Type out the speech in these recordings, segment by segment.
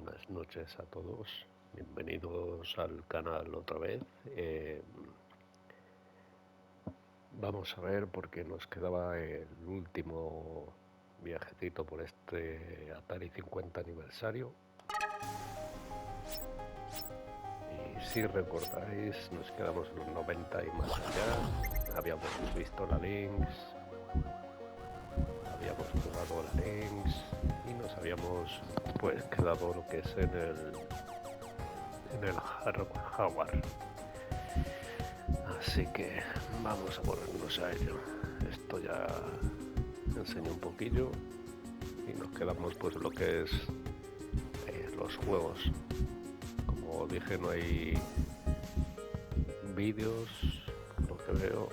buenas noches a todos. Bienvenidos al canal otra vez. Vamos a ver porque nos quedaba el último viajecito por este Atari 50 aniversario. Y si recordáis, nos quedamos en los 90 y más allá. Habíamos visto la Lynx, habíamos jugado la Lynx y nos habíamos pues quedado lo que es en el Jaguar. Así que vamos a ponernos a ello. Esto ya enseño un poquillo y nos quedamos pues lo que es los juegos. Como dije, no hay vídeos, lo que veo.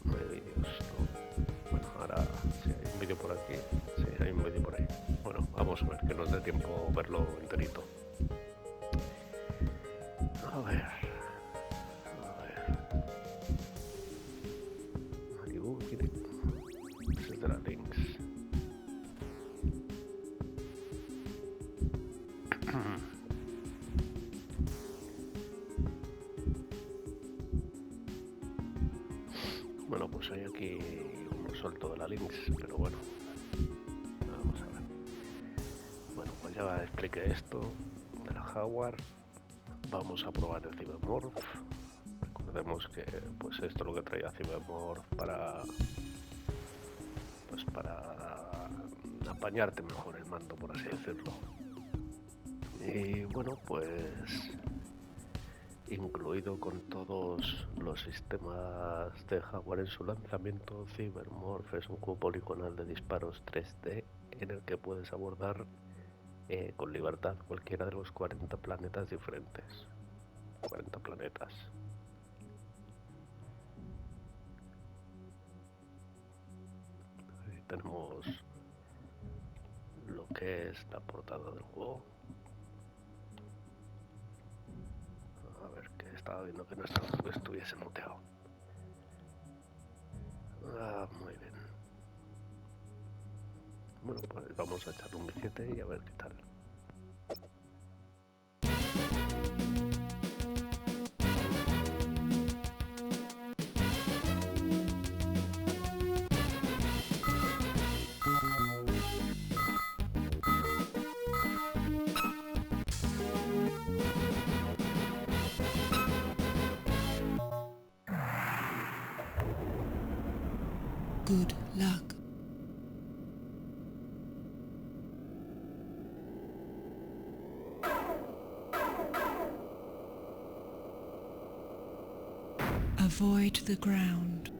No hay vídeos, no. Bueno, ahora si hay un vídeo por aquí, sí, hay un vídeo por ahí. Bueno, vamos a ver que nos dé tiempo verlo enterito. A ver. Malibu, ese es de la Lynx. Bueno, pues hay aquí uno suelto de la Lynx, pero bueno, vamos a ver. Bueno, pues ya expliqué esto de la Jaguar. Vamos a probar el Cybermorph. Recordemos que pues esto es lo que traía Cybermorph para apañarte mejor el mando, por así decirlo. Y bueno, pues incluido con todos los sistemas de Jaguar en su lanzamiento, Cybermorph es un juego poligonal de disparos 3D en el que puedes abordar con libertad cualquiera de los 40 planetas diferentes. 40 planetas. Ahí tenemos lo que es la portada del juego. A ver, que estaba viendo que no estuviese muteado. Muy bien. Bueno, pues vamos a echarle un billete y a ver qué tal. Good luck. Avoid the ground.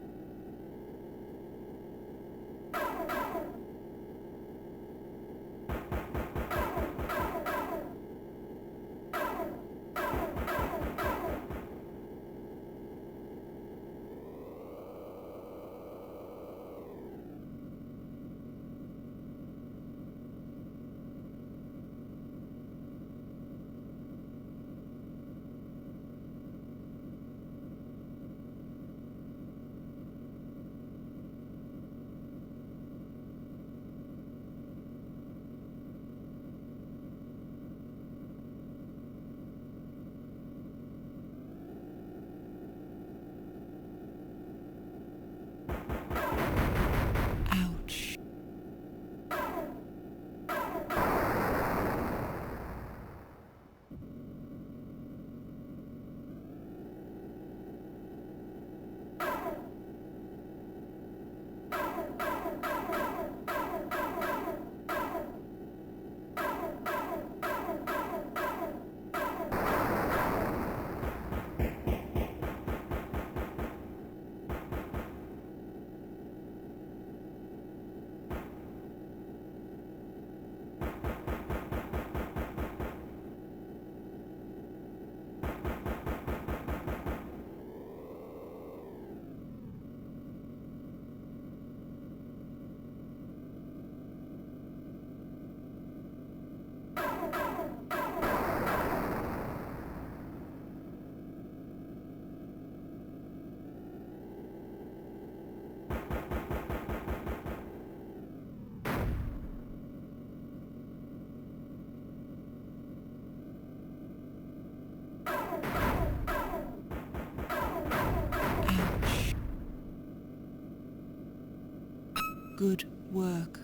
Good work.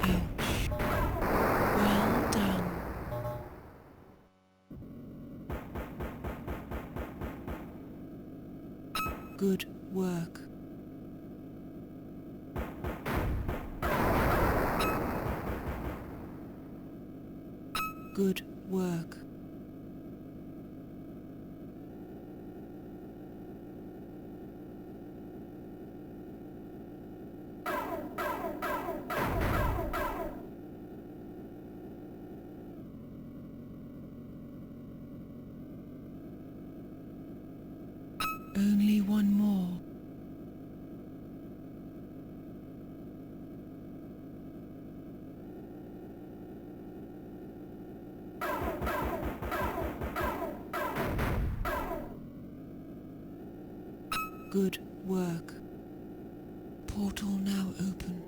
Ouch. Well done. Good work. Good work. Only one more. Good work. Portal now open.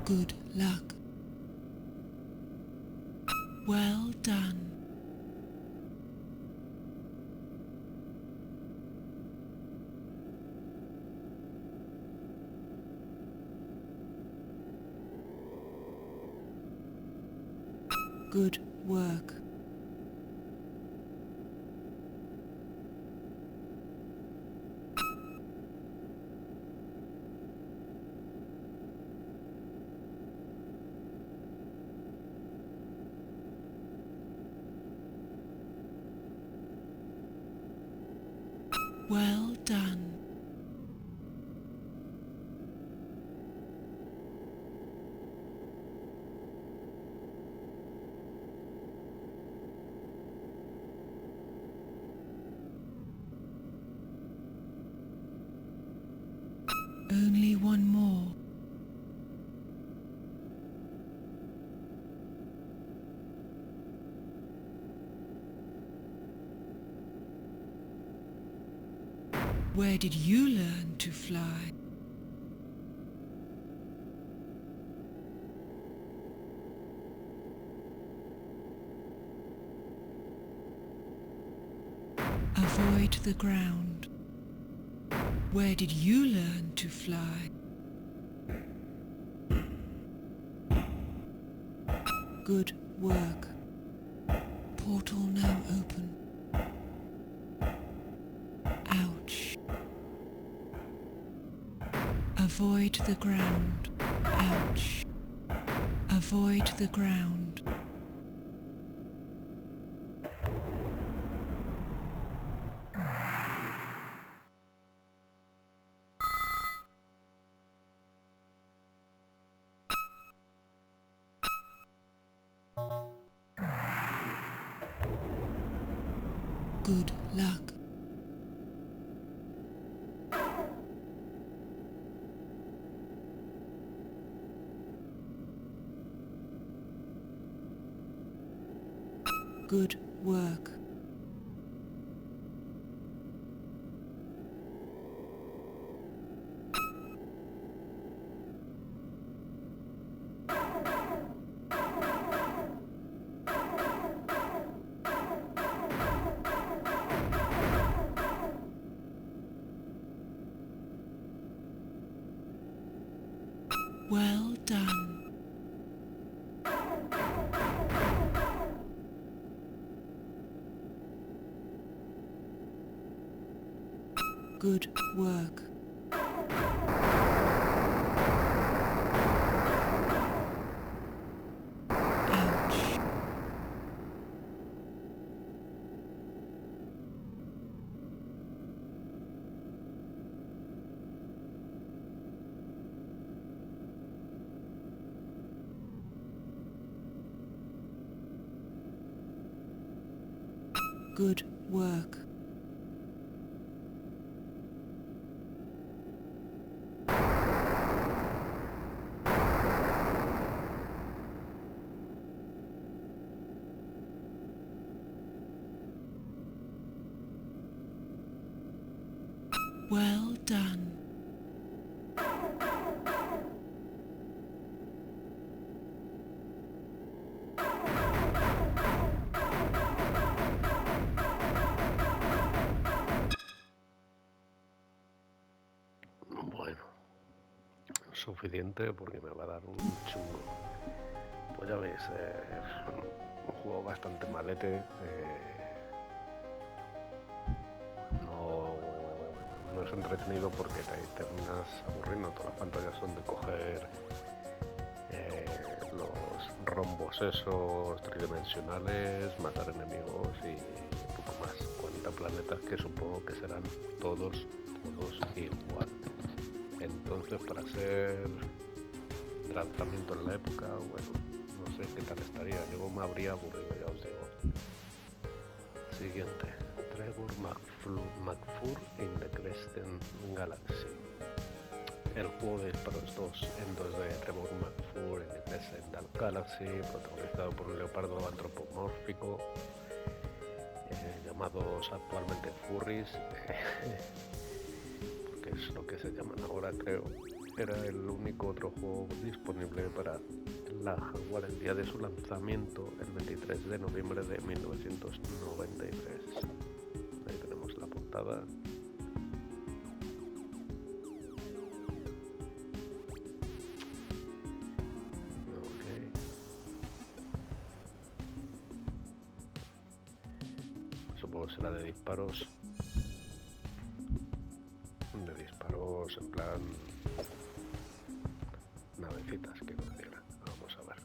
Good luck. Well done. Good work. Well done. Only one more. Where did you learn to fly? Avoid the ground. Where did you learn to fly? Good work. Portal now open. Ouch. Avoid the ground. Ouch. Avoid the ground. Good luck. Good work. Well done. Good work. good work. Well done. Bueno, suficiente porque me va a dar un chungo. Pues ya veis, un juego bastante malete. No es entretenido porque te terminas aburriendo. Todas las pantallas son de coger los rombos esos tridimensionales, matar enemigos y un poco más. 40 planetas que supongo que serán todos igual. Entonces, para ser lanzamiento en la época, bueno, no sé qué tal estaría. Yo me habría aburrido, ya os digo. Siguiente. Trevor McFur in the Crescent Galaxy. El juego de disparos 2 en 2D, Trevor McFur in the Crescent Galaxy, protagonizado por un leopardo antropomórfico, llamados actualmente furries, porque es lo que se llaman ahora, creo. Era el único otro juego disponible para la Jaguar el día de su lanzamiento, el 23 de noviembre de 1993. Ahí tenemos la portada. Okay. Supongo que será de disparos. En plan navecitas, quiero decir. Vamos a ver.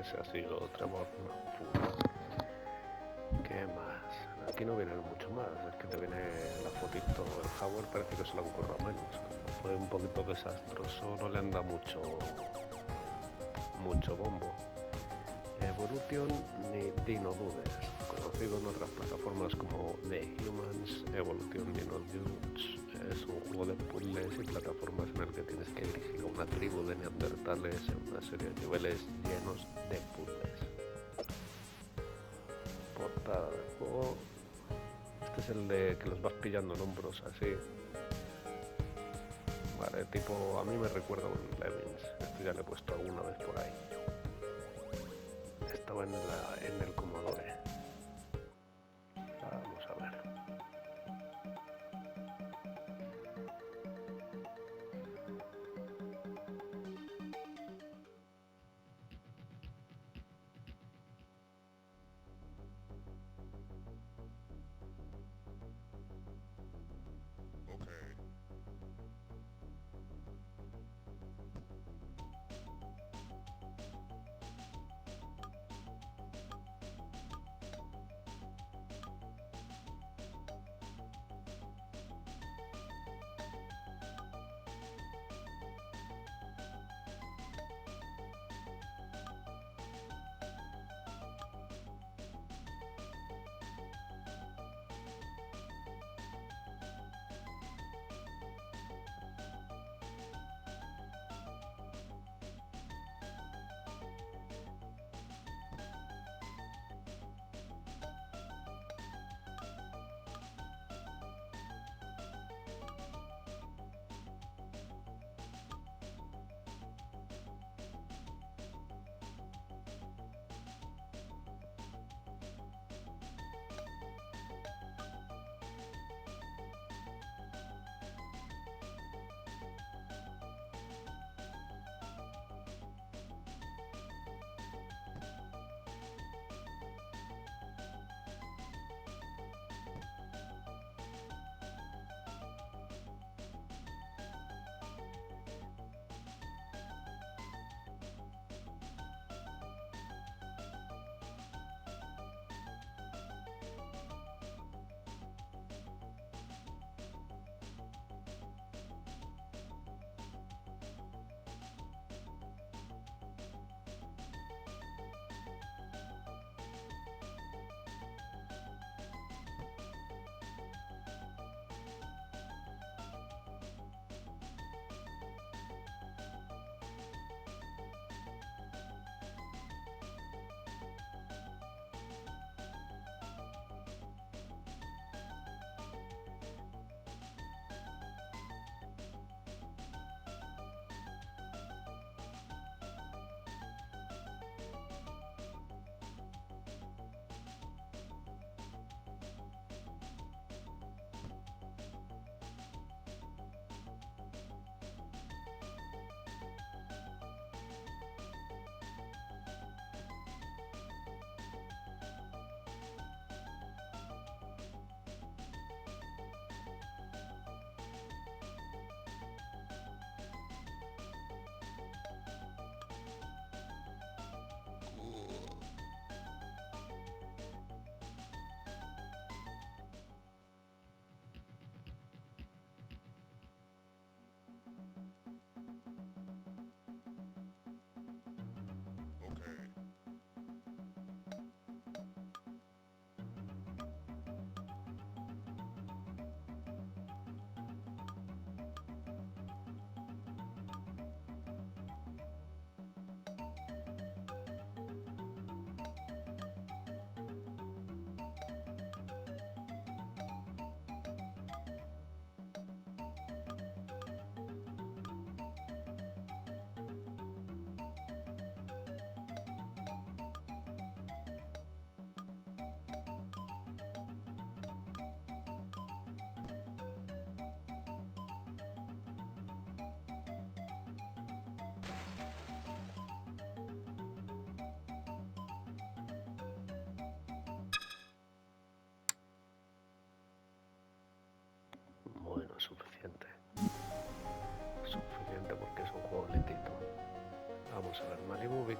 ese ha sido Trevor. ¿Qué más? Aquí no viene mucho más, es que te viene la fotito, el hardware parece que se lo han currado menos. Fue un poquito desastroso, no le han dado mucho bombo. Evolution ni Dino Dudes, conocido en otras plataformas como The Humans. Evolution Dino Dudes es un juego de puzzles y plataformas en el que tienes que dirigir a una tribu de neandertales en una serie de niveles llenos de puzzles. Portada del juego. Este es el de que los vas pillando en hombros así. Vale, tipo, a mí me recuerda a un Lemmings. Esto ya lo he puesto alguna vez por ahí. Estaba en el Commodore. Vamos a ver.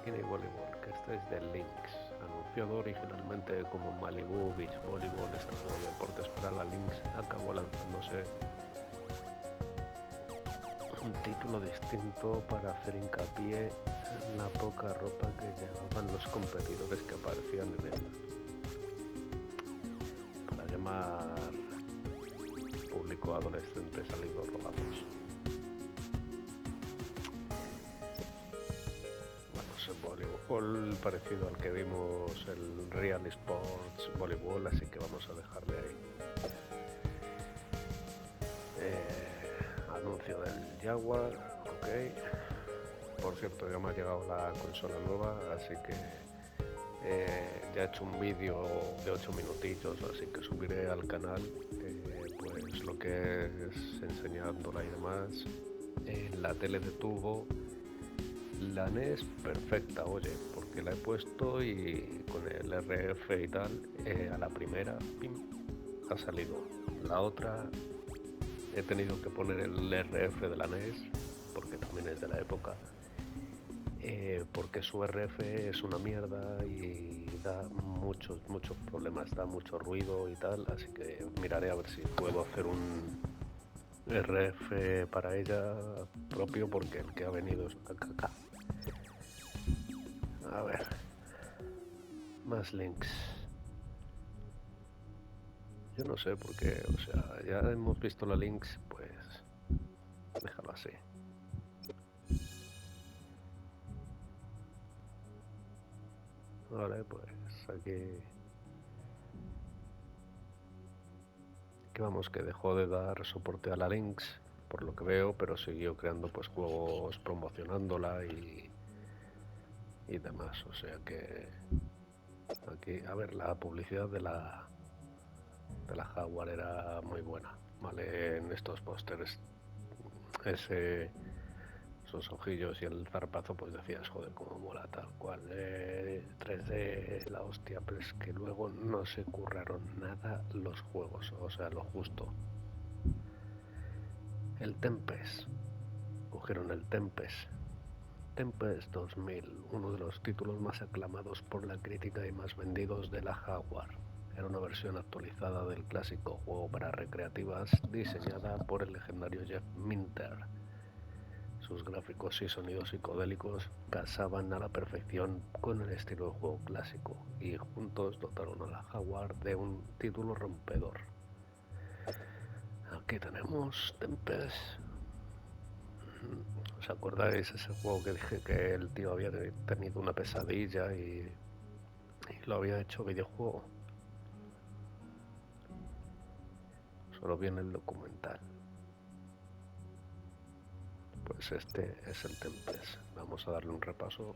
Bikini Volleyball, que este es de Lynx, anunciado originalmente como Malibu Beach Volleyball, este nuevo deporte para la Lynx acabó lanzándose un título distinto para hacer hincapié en la poca ropa que llevaban los competidores que aparecían en él, para llamar público adolescente salido robados. Bueno, es un voleibol parecido al que vimos el Real Sports Voleibol, así que vamos a dejarle ahí. Anuncio del Jaguar, ok. Por cierto, ya me ha llegado la consola nueva, así que ya he hecho un vídeo de 8 minutillos, así que subiré al canal pues lo que es enseñándola y demás. La tele de tubo, la NES perfecta, oye, porque la he puesto y con el RF y tal, a la primera, pim, ha salido. La otra he tenido que poner el RF de la NES, porque también es de la época, porque su RF es una mierda y da muchos problemas, da mucho ruido y tal, así que miraré a ver si puedo hacer un RF para ella propio, porque el que ha venido es una caca. A ver, más links. Yo no sé por qué, o sea, ya hemos visto la links, pues déjalo así. Vale, pues aquí que vamos, que dejó de dar soporte a la Lynx, por lo que veo, pero siguió creando pues juegos promocionándola y demás, o sea que aquí, a ver, la publicidad de la Jaguar era muy buena, vale, en estos pósters esos ojillos y el zarpazo, pues decías, joder, cómo mola, tal cual, 3D, la hostia, pero es que luego no se curraron nada los juegos, o sea, lo justo. El Tempest, cogieron el Tempest 2000, uno de los títulos más aclamados por la crítica y más vendidos de la Jaguar. Era una versión actualizada del clásico juego para recreativas diseñada por el legendario Jeff Minter. Sus gráficos y sonidos psicodélicos casaban a la perfección con el estilo de juego clásico y juntos dotaron a la Jaguar de un título rompedor. Aquí tenemos Tempest. ¿Os acordáis ese juego que dije que el tío había tenido una pesadilla y lo había hecho videojuego? Solo viene el documental. Pues este es el Tempest. Vamos a darle un repaso.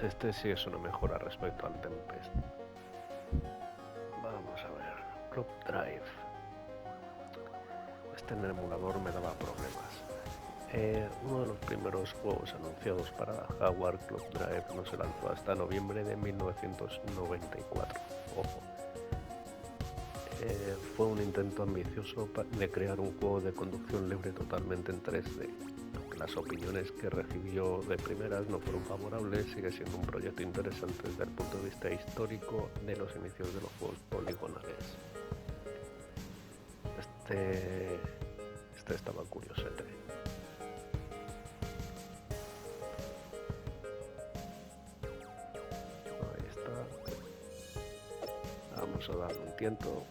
Este sí es una mejora respecto al Tempest. Vamos a ver, Club Drive. Este en el emulador me daba problemas. Uno de los primeros juegos anunciados para Hardware, Club Drive, no se lanzó hasta noviembre de 1994. Ojo. Fue un intento ambicioso de crear un juego de conducción libre totalmente en 3D. Las opiniones que recibió de primeras no fueron favorables, sigue siendo un proyecto interesante desde el punto de vista histórico de los inicios de los juegos poligonales. Este estaba curiosete. Ahí está. Vamos a darle un tiento.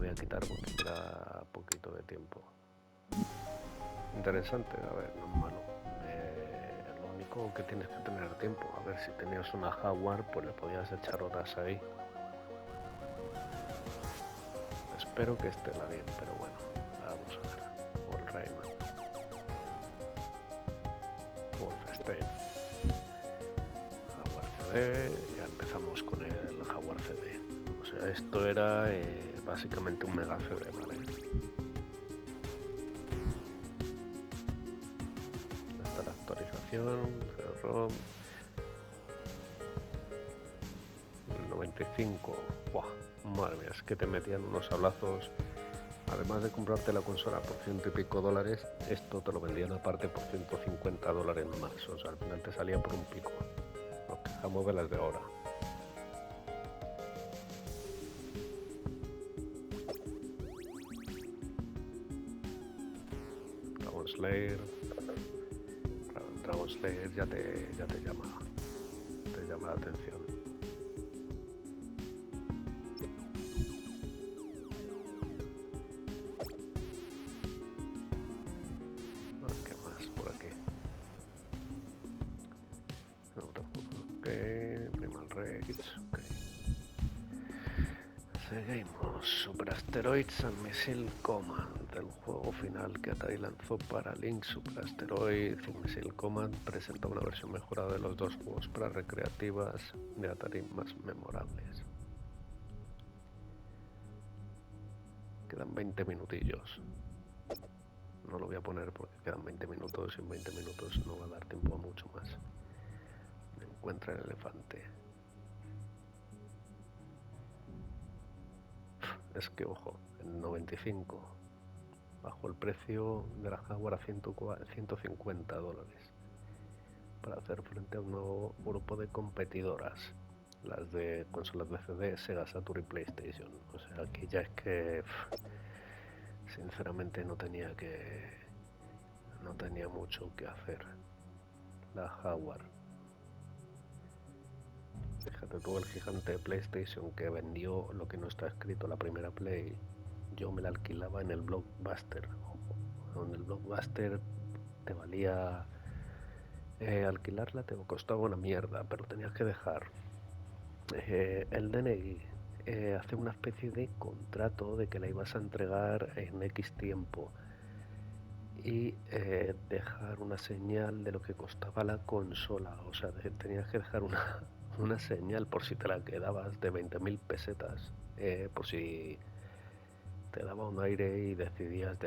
voy a quitar porque queda poquito de tiempo. Interesante, a ver, no es malo. Lo único que tienes que tener tiempo. A ver, si tenías una Jaguar, pues le podías echar horas ahí. Espero que esté la bien, pero bueno, vamos a ver. All Rayman. Wolfenstein. Jaguar CD. Ya empezamos con el Jaguar CD. O sea, esto era básicamente un mega CD, ¿vale? Esta es la actualización, ROM. El 95. ¡Buah! Madre mía, es que te metían unos sablazos. Además de comprarte la consola por $100 y pico, esto te lo vendían aparte por $150 más. O sea, al final te salía por un pico. Nos quejamos de las de ahora. Dragon Slayer ya te llama la atención. ¿Qué más por aquí? Ok, Primal Rage, ok. Seguimos. Super Asteroids and Missile Command, el juego final que Atari lanzó para Link. Super Asteroids y Missile Command presenta una versión mejorada de los dos juegos para recreativas de Atari más memorables. Quedan 20 minutillos. No lo voy a poner porque quedan 20 minutos y en 20 minutos no va a dar tiempo a mucho más. Encuentra el elefante. Es que, ojo, en 95 bajó el precio de la Jaguar a $150 para hacer frente a un nuevo grupo de competidoras, las de consolas de CD, Sega Saturn y PlayStation. O sea, aquí ya es que sinceramente no tenía mucho que hacer la Jaguar. Fíjate tú, el gigante de PlayStation que vendió lo que no está escrito, la primera Play, yo me la alquilaba en el Blockbuster. En el Blockbuster te valía alquilarla, te costaba una mierda, pero tenías que dejar el DNI, hacer una especie de contrato de que la ibas a entregar en X tiempo y dejar una señal de lo que costaba la consola. O sea, tenías que dejar una señal por si te la quedabas de 20.000 pesetas, por si te daba un aire y decidías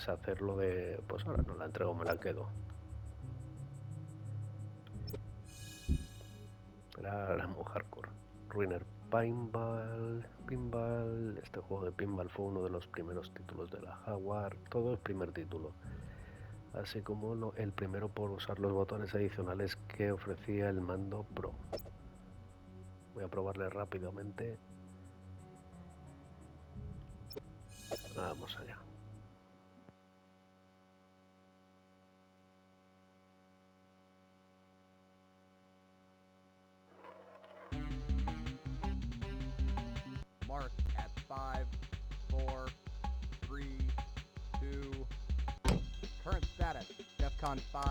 hacerlo de, pues ahora no la entrego, me la quedo. Era muy hardcore. Ruiner Pinball, este juego de pinball fue uno de los primeros títulos de la Jaguar, todo el primer título, así como el primero por usar los botones adicionales que ofrecía el mando Pro. Voy a probarle rápidamente. Vamos allá. Mark at 5, 4, 3, 2. Current status, DEFCON 5.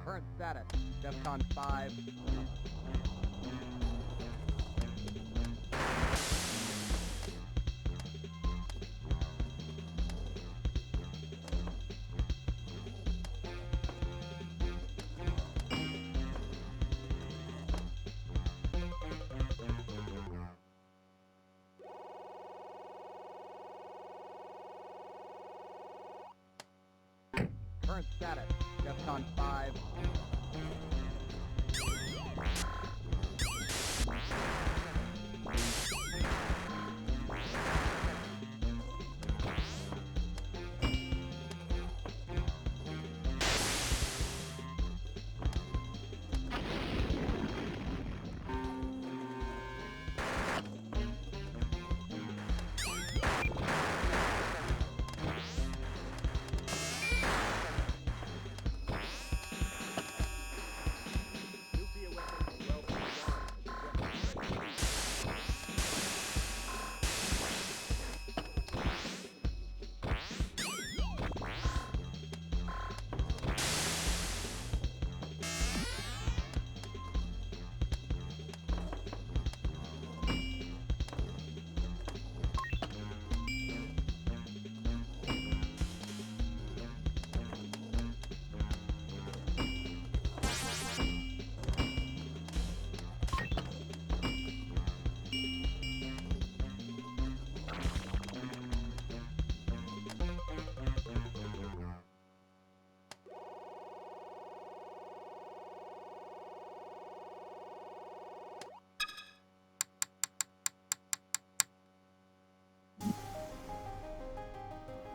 Current status, DEFCON 5. Current status, DEFCON 5.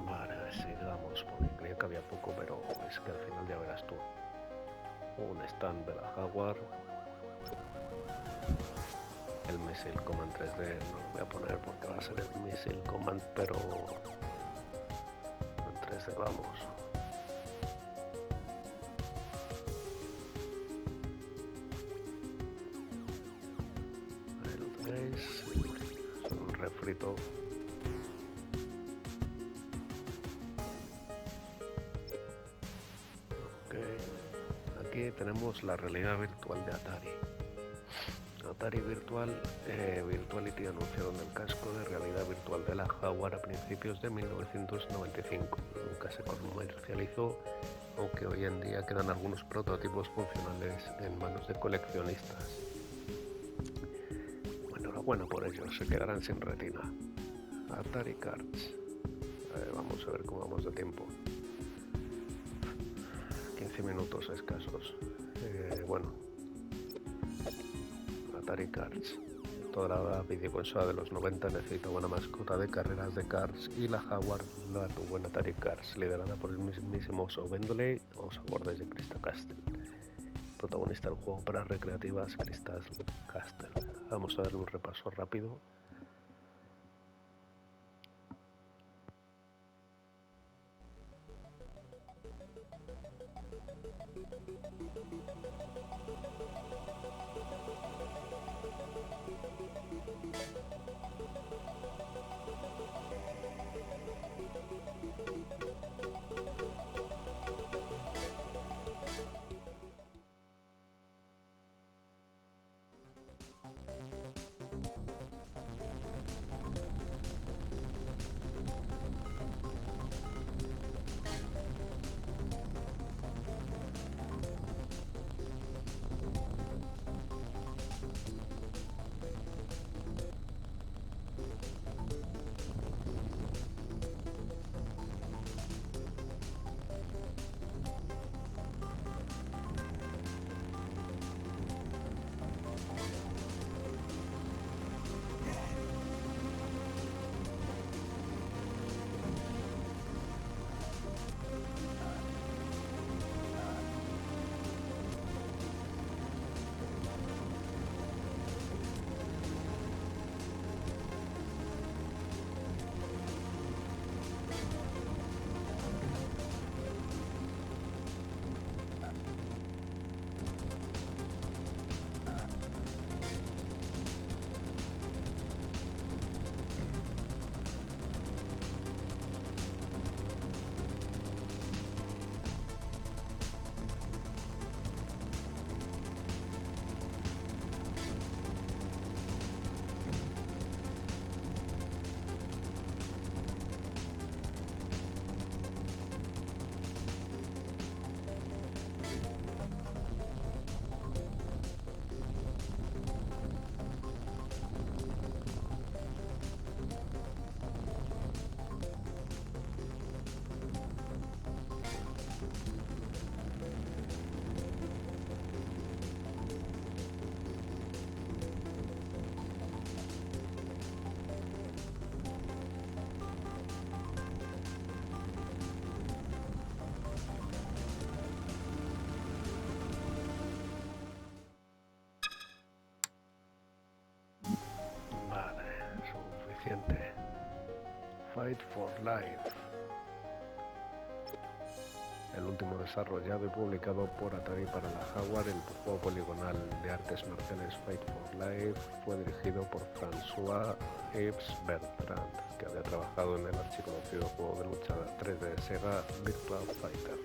Vale, sigamos, porque creía que había poco, pero es que al final ya verás tú. Un stand de la Jaguar. El Missile Command 3D no lo voy a poner porque va a ser el Missile Command, pero en 3D vamos. Ahí lo tenéis. Es un refrito. Aquí tenemos la realidad virtual de Atari. Atari Virtuality anunciaron el casco de realidad virtual de la Jaguar a principios de 1995. Nunca se comercializó, aunque hoy en día quedan algunos prototipos funcionales en manos de coleccionistas. Bueno, enhorabuena por ellos, se quedarán sin retina. Atari Cards. Vamos a ver cómo vamos de tiempo. 15 minutos escasos. Bueno, Atari Cards. Toda la videoconsola de los 90 necesita una mascota de carreras de karts y la Jaguar la tuvo en Atari Cards, liderada por el mismísimo Vendoley o sabores de Crystal Castle. Protagonista del juego para recreativas Crystal Castle. Vamos a darle un repaso rápido. Siguiente. Fight for Life. El último desarrollado y publicado por Atari para la Jaguar, el juego poligonal de artes marciales Fight for Life fue dirigido por François-Yves Bertrand, que había trabajado en el archiconocido juego de lucha 3D de Sega Virtua Fighter.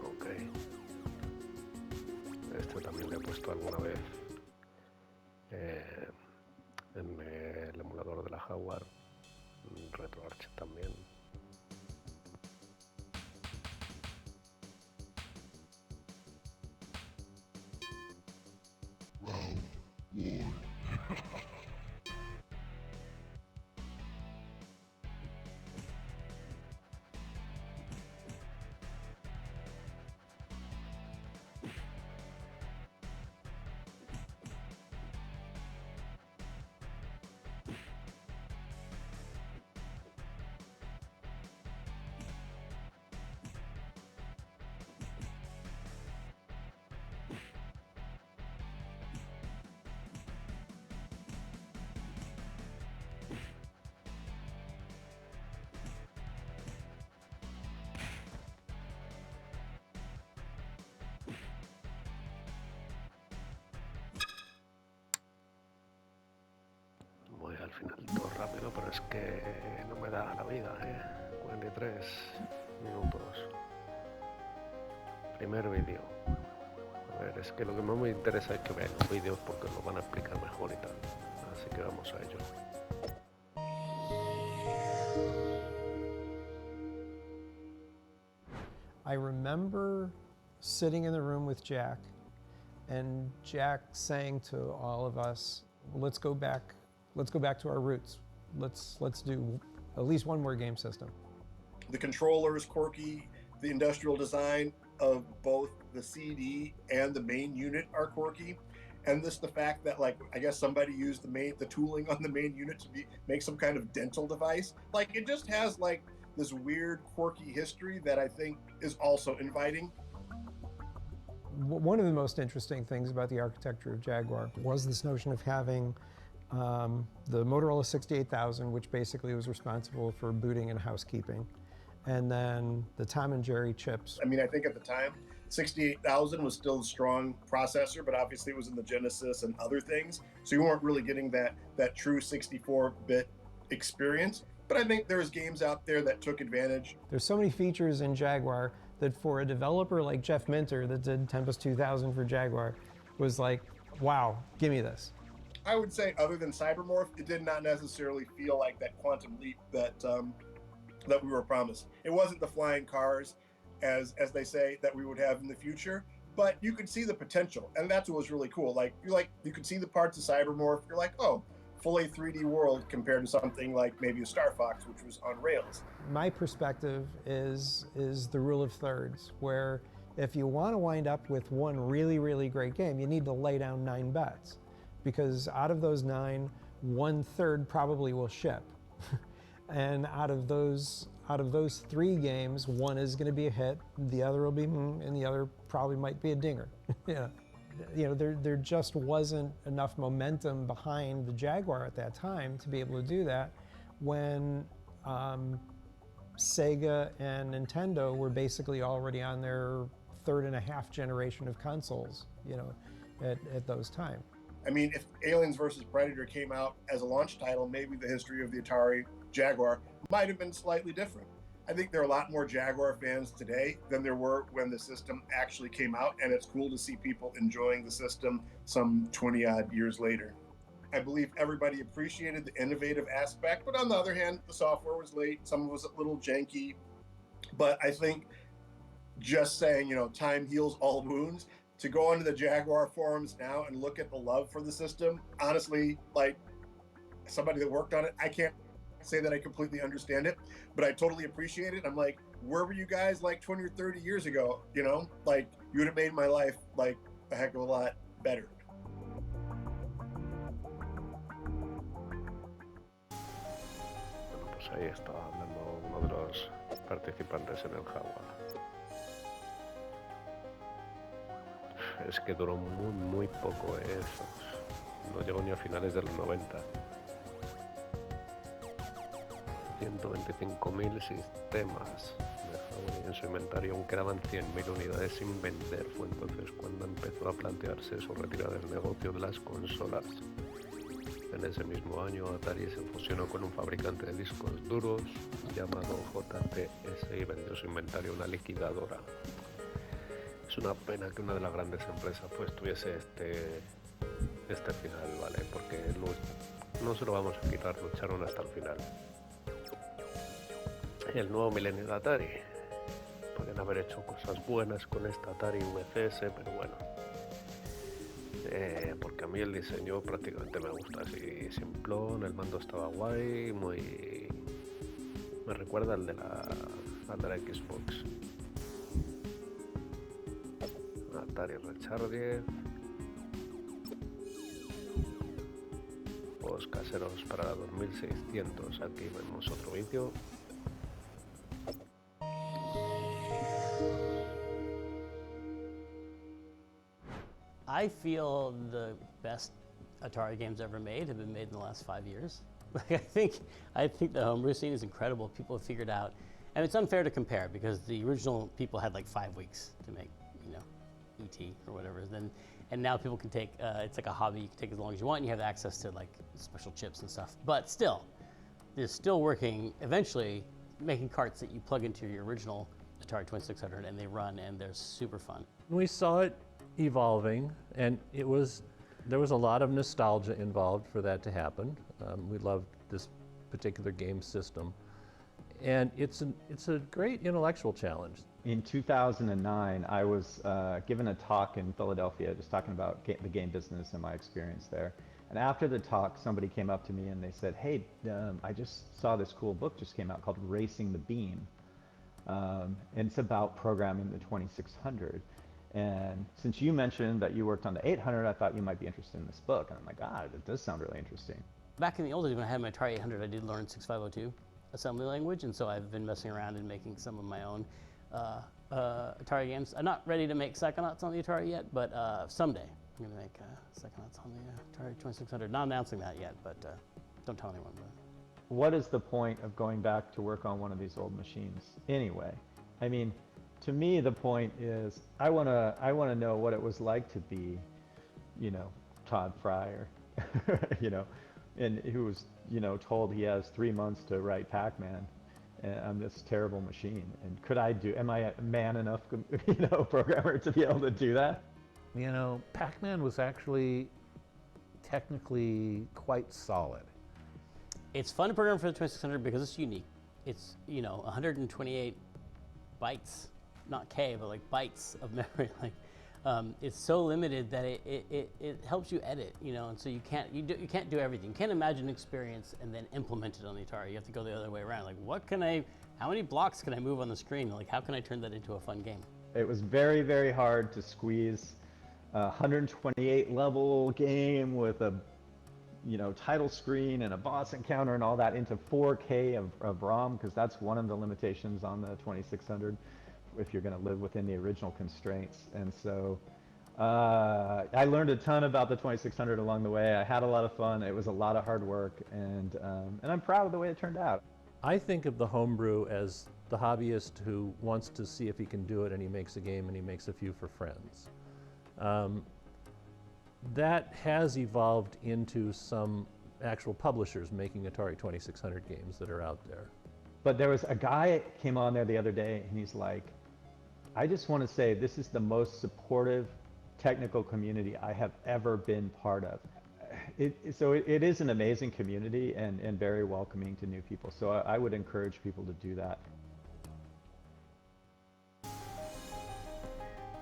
Ok. Este también le he puesto alguna vez en el emulador de la Jaguar, RetroArch también. Voy al final todo rápido, pero es que no me da la vida, 43 minutos. Primer vídeo. A ver, es que lo que más me interesa es que vean los vídeos porque lo van a explicar mejor y tal. Así que vamos a ello. I remember sitting in the room with Jack, and Jack saying to all of us, let's go back to our roots. Let's do at least one more game system. The controller is quirky. The industrial design of both the CD and the main unit are quirky. And the fact that, like, I guess somebody used the tooling on the main unit to make some kind of dental device. Like, it just has like this weird, quirky history that I think is also inviting. One of the most interesting things about the architecture of Jaguar was this notion of having the Motorola 68000, which basically was responsible for booting and housekeeping, and then the Tom and Jerry chips. I mean, I think at the time, 68000 was still a strong processor, but obviously it was in the Genesis and other things, so you weren't really getting that true 64-bit experience. But I think there's games out there that took advantage. There's so many features in Jaguar that for a developer like Jeff Minter that did Tempest 2000 for Jaguar was like, wow, give me this. I would say other than Cybermorph, it did not necessarily feel like that quantum leap that we were promised. It wasn't the flying cars, as they say, that we would have in the future, but you could see the potential, and that's what was really cool. You could see the parts of Cybermorph. You're like, oh, fully 3D world compared to something like maybe a Star Fox, which was on rails. My perspective is the rule of thirds, where if you want to wind up with one really, really great game, you need to lay down 9 bets, because out of those 9, 1/3 probably will ship. And out of those 3 games, one is going to be a hit, the other will be, and the other probably might be a dinger. Yeah. You know, there just wasn't enough momentum behind the Jaguar at that time to be able to do that when Sega and Nintendo were basically already on their 3.5 generation of consoles, you know, at those times. I mean, if Aliens vs. Predator came out as a launch title, maybe the history of the Atari Jaguar might have been slightly different. I think there are a lot more Jaguar fans today than there were when the system actually came out, and it's cool to see people enjoying the system some 20-odd years later. I believe everybody appreciated the innovative aspect, but on the other hand, the software was late, some of it was a little janky, but I think just saying, you know, time heals all wounds, to go onto the Jaguar forums now and look at the love for the system, honestly, like, somebody that worked on it, I can't say that I completely understand it, but I totally appreciate it. I'm like, where were you guys like 20 or 30 years ago? You know, like, you would have made my life like a heck of a lot better. Bueno, pues ahí estaba hablando uno de los participantes en el Jaguar. Es que duró muy poco eso. No llegó ni a finales de los 90. 125.000 sistemas de hardware en su inventario, aún quedaban 100.000 unidades sin vender. Fue entonces cuando empezó a plantearse su retirada del negocio de las consolas. En ese mismo año, Atari se fusionó con un fabricante de discos duros llamado JTS y vendió su inventario a una liquidadora. Es una pena que una de las grandes empresas pues tuviese este final, ¿vale? Porque no se lo vamos a quitar, lucharon hasta el final. El nuevo milenio de Atari. Podrían haber hecho cosas buenas con esta Atari VCS, pero bueno. Porque a mí el diseño prácticamente me gusta así simplón, el mando estaba guay, me recuerda al de la Xbox. Atari Recharge, juegos caseros para la 2600. Aquí vemos otro vídeo. I feel the best Atari games ever made have been made in the last 5 years. Like I think the homebrew scene is incredible. People have figured out, and it's unfair to compare because the original people had like 5 weeks to make, ET or whatever. And now people can take, it's like a hobby. You can take as long as you want, and you have access to like special chips and stuff. But still, they're still working. Eventually, making carts that you plug into your original Atari 2600, and they run, and they're super fun. We saw it evolving, and there was a lot of nostalgia involved for that to happen. We loved this particular game system, and it's a great intellectual challenge. In 2009, I was given a talk in Philadelphia just talking about the game business and my experience there. And after the talk, somebody came up to me and they said, "Hey, I just saw this cool book just came out called Racing the Beam. And it's about programming the 2600. And since you mentioned that you worked on the 800, I thought you might be interested in this book." And I'm like, it does sound really interesting. Back in the old days when I had my Atari 800, I did learn 6502 assembly language, and so I've been messing around and making some of my own Atari games. I'm not ready to make Psychonauts on the Atari yet, but someday I'm going to make Psychonauts on the Atari 2600. Not announcing that yet, but don't tell anyone. But. What is the point of going back to work on one of these old machines anyway? I mean, to me, the point is I want to know what it was like to be, Todd Fryer, and who was, told he has 3 months to write Pac-Man on this terrible machine. And am I a man enough, programmer to be able to do that? Pac-Man was actually technically quite solid. It's fun to program for the 2600 because it's unique. It's, 128 bytes, not K, but like bytes of memory. It's so limited that it helps you edit, and so you can't do everything. You can't imagine an experience and then implement it on the Atari. You have to go the other way around. Like, how many blocks can I move on the screen? Like, how can I turn that into a fun game? It was very, very hard to squeeze a 128 level game with a, title screen and a boss encounter and all that into 4K of ROM, because that's one of the limitations on the 2600. If you're going to live within the original constraints. And so I learned a ton about the 2600 along the way. I had a lot of fun. It was a lot of hard work, and I'm proud of the way it turned out. I think of the homebrew as the hobbyist who wants to see if he can do it, and he makes a game and he makes a few for friends. That has evolved into some actual publishers making Atari 2600 games that are out there. But there was a guy came on there the other day, and he's like, "I just want to say this is the most supportive technical community I have ever been part of." So it is an amazing community and very welcoming to new people. So I would encourage people to do that.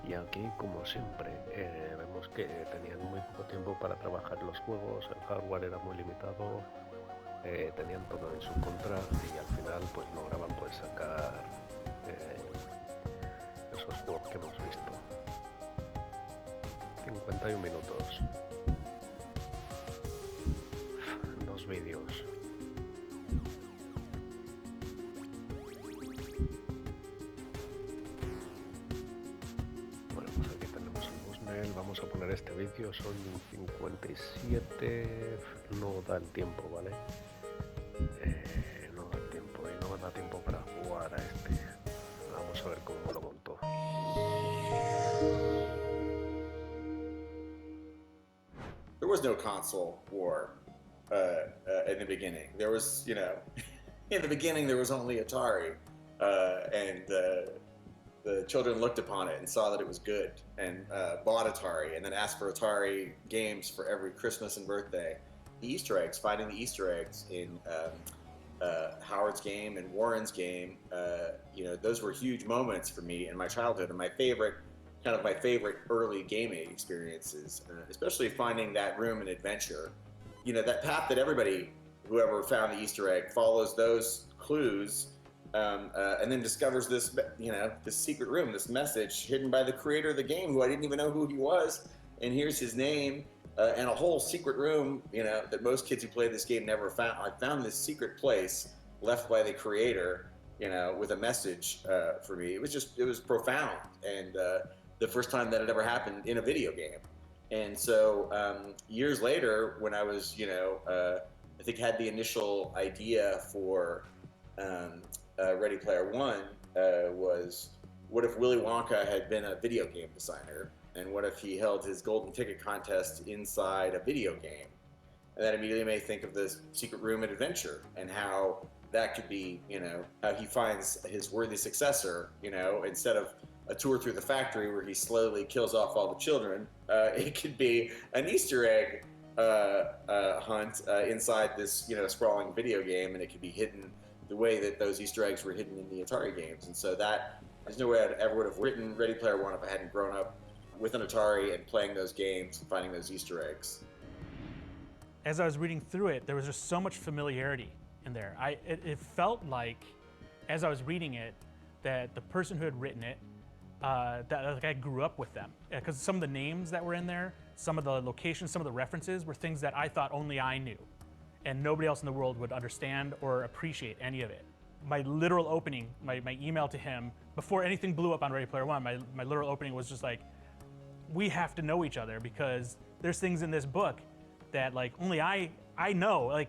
Y aquí, como siempre, vemos que tenían muy poco tiempo para trabajar los juegos, el hardware era muy limitado, tenían todo en su contra y al final pues lograban pues sacar esos juegos que hemos visto. 51 minutos. 2 vídeos. Bueno, pues aquí tenemos el Busnel. Vamos a poner este vídeo, son 57. No da el tiempo, ¿vale? No da el tiempo. da tiempo para jugar a este. Vamos a ver cómo me lo contó. There was no console war in the beginning. There was, in the beginning there was only Atari, and the children looked upon it and saw that it was good and bought Atari and then asked for Atari games for every Christmas and birthday. The Easter eggs, finding the Easter eggs in Howard's game and Warren's game, those were huge moments for me in my childhood, and my favorite early gaming experiences, especially finding that room in Adventure. That path that everybody, whoever found the Easter egg, follows those clues, and then discovers this, this secret room, this message hidden by the creator of the game, who I didn't even know who he was, and here's his name, and a whole secret room, that most kids who play this game never found. I found this secret place left by the creator, with a message for me. It was profound, and the first time that it ever happened in a video game. And so years later, when I was, I think had the initial idea for Ready Player One, was what if Willy Wonka had been a video game designer? And what if he held his golden ticket contest inside a video game? And that immediately made me think of this secret room at Adventure and how that could be, how he finds his worthy successor, instead of a tour through the factory where he slowly kills off all the children. It could be an Easter egg hunt inside this, sprawling video game, and it could be hidden the way that those Easter eggs were hidden in the Atari games. And so there's no way I ever would have written Ready Player One if I hadn't grown up with an Atari and playing those games and finding those Easter eggs. As I was reading through it, there was just so much familiarity in there. It felt like, as I was reading it, that the person who had written it, that I grew up with them. Because some of the names that were in there, some of the locations, some of the references were things that I thought only I knew. And nobody else in the world would understand or appreciate any of it. My literal opening, my email to him, before anything blew up on Ready Player One, my literal opening was just like, we have to know each other because there's things in this book that only I know.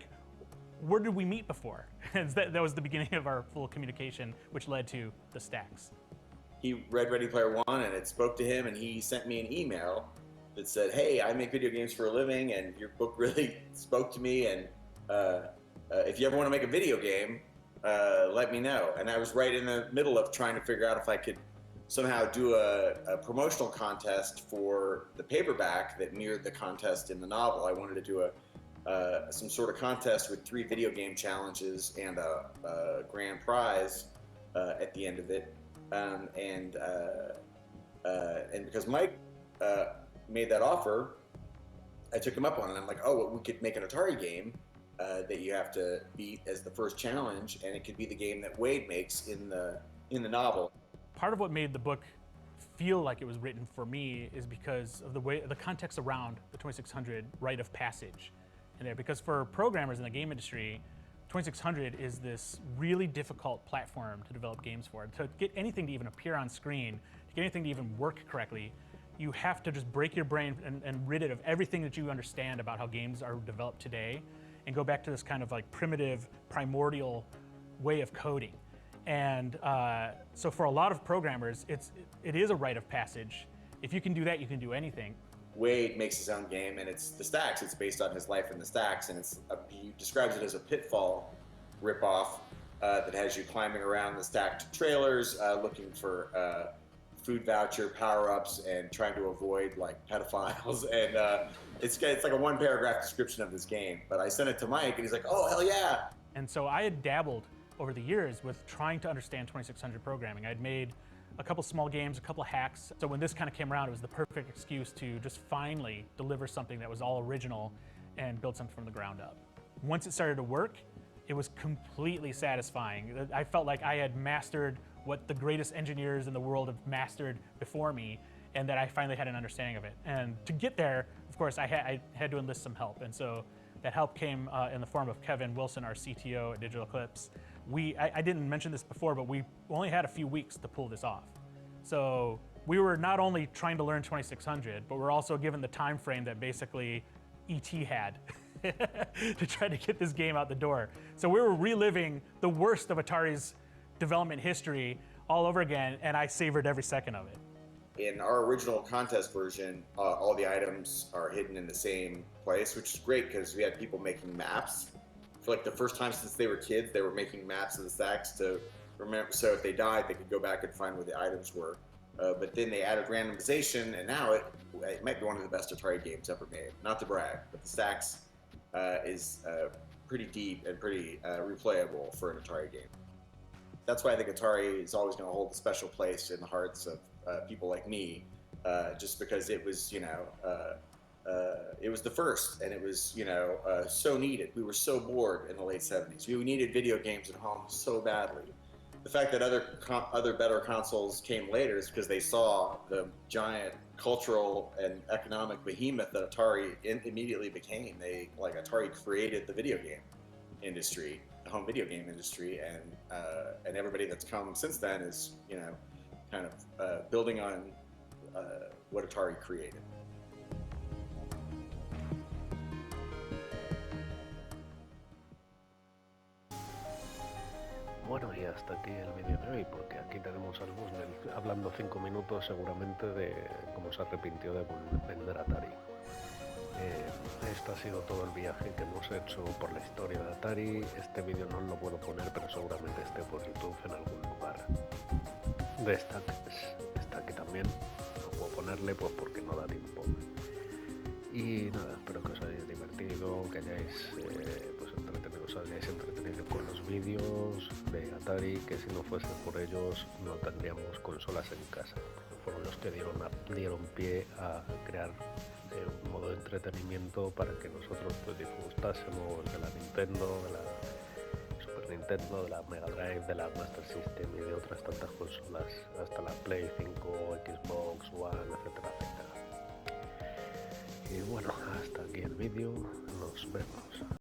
Where did we meet before? That was the beginning of our full communication, which led to the stacks. He read Ready Player One and it spoke to him, and he sent me an email that said, hey, I make video games for a living and your book really spoke to me, and if you ever want to make a video game, let me know. And I was right in the middle of trying to figure out if I could somehow do a promotional contest for the paperback that mirrored the contest in the novel. I wanted to do some sort of contest with 3 video game challenges and a grand prize at the end of it. And because Mike made that offer, I took him up on it. I'm like, oh, well, we could make an Atari game that you have to beat as the first challenge, and it could be the game that Wade makes in the novel. Part of what made the book feel like it was written for me is because of the context around the 2600 rite of passage in there. Because for programmers in the game industry, 2600 is this really difficult platform to develop games for. To get anything to even appear on screen, to get anything to even work correctly, you have to just break your brain and rid it of everything that you understand about how games are developed today and go back to this kind of primitive, primordial way of coding. And so for a lot of programmers, it is a rite of passage. If you can do that, you can do anything. Wade makes his own game, and it's the Stacks. It's based on his life in the Stacks, and he describes it as a Pitfall ripoff that has you climbing around the stacked trailers, looking for food voucher power-ups and trying to avoid pedophiles. And it's like a 1-paragraph description of this game. But I sent it to Mike, and he's like, "Oh, hell yeah!" And so I had dabbled over the years with trying to understand 2600 programming. I'd made a couple small games, a couple hacks. So when this kind of came around, it was the perfect excuse to just finally deliver something that was all original and build something from the ground up. Once it started to work, it was completely satisfying. I felt like I had mastered what the greatest engineers in the world have mastered before me, and that I finally had an understanding of it. And to get there, of course, I had to enlist some help. And so that help came in the form of Kevin Wilson, our CTO at Digital Eclipse. I didn't mention this before, but we only had a few weeks to pull this off. So we were not only trying to learn 2600, but we're also given the time frame that basically ET had to try to get this game out the door. So we were reliving the worst of Atari's development history all over again, and I savored every second of it. In our original contest version, all the items are hidden in the same place, which is great because we had people making maps. For like the first time since they were kids, they were making maps of the stacks to remember. So if they died, they could go back and find where the items were. But then they added randomization, and now it might be one of the best Atari games ever made. Not to brag, but the stacks is pretty deep and pretty replayable for an Atari game. That's why I think Atari is always going to hold a special place in the hearts of people like me, just because it was, it was the first, and it was, so needed. We were so bored in the late 70s. We needed video games at home so badly. The fact that other better consoles came later is because they saw the giant cultural and economic behemoth that Atari immediately became. Atari created the video game industry, the home video game industry, and everybody that's come since then is, kind of building on what Atari created. Bueno, y hasta aquí el vídeo de hoy, porque aquí tenemos al Busman hablando 5 minutos seguramente de cómo se arrepintió de vender Atari. Esto ha sido todo el viaje que hemos hecho por la historia de Atari. Este vídeo no lo puedo poner, pero seguramente esté por YouTube en algún lugar. De esta que también no puedo ponerle pues porque no da tiempo. Y nada, espero que os hayáis divertido, que hayáis os hayáis entretenido con los vídeos de Atari, que si no fuese por ellos no tendríamos consolas en casa. Fueron los que dieron pie a crear un modo de entretenimiento para que nosotros pues disfrutásemos de la Nintendo, de la Super Nintendo, de la Mega Drive, de la Master System y de otras tantas consolas, hasta la Play 5, Xbox One, etcétera, etcétera. Y bueno, hasta aquí el vídeo, nos vemos.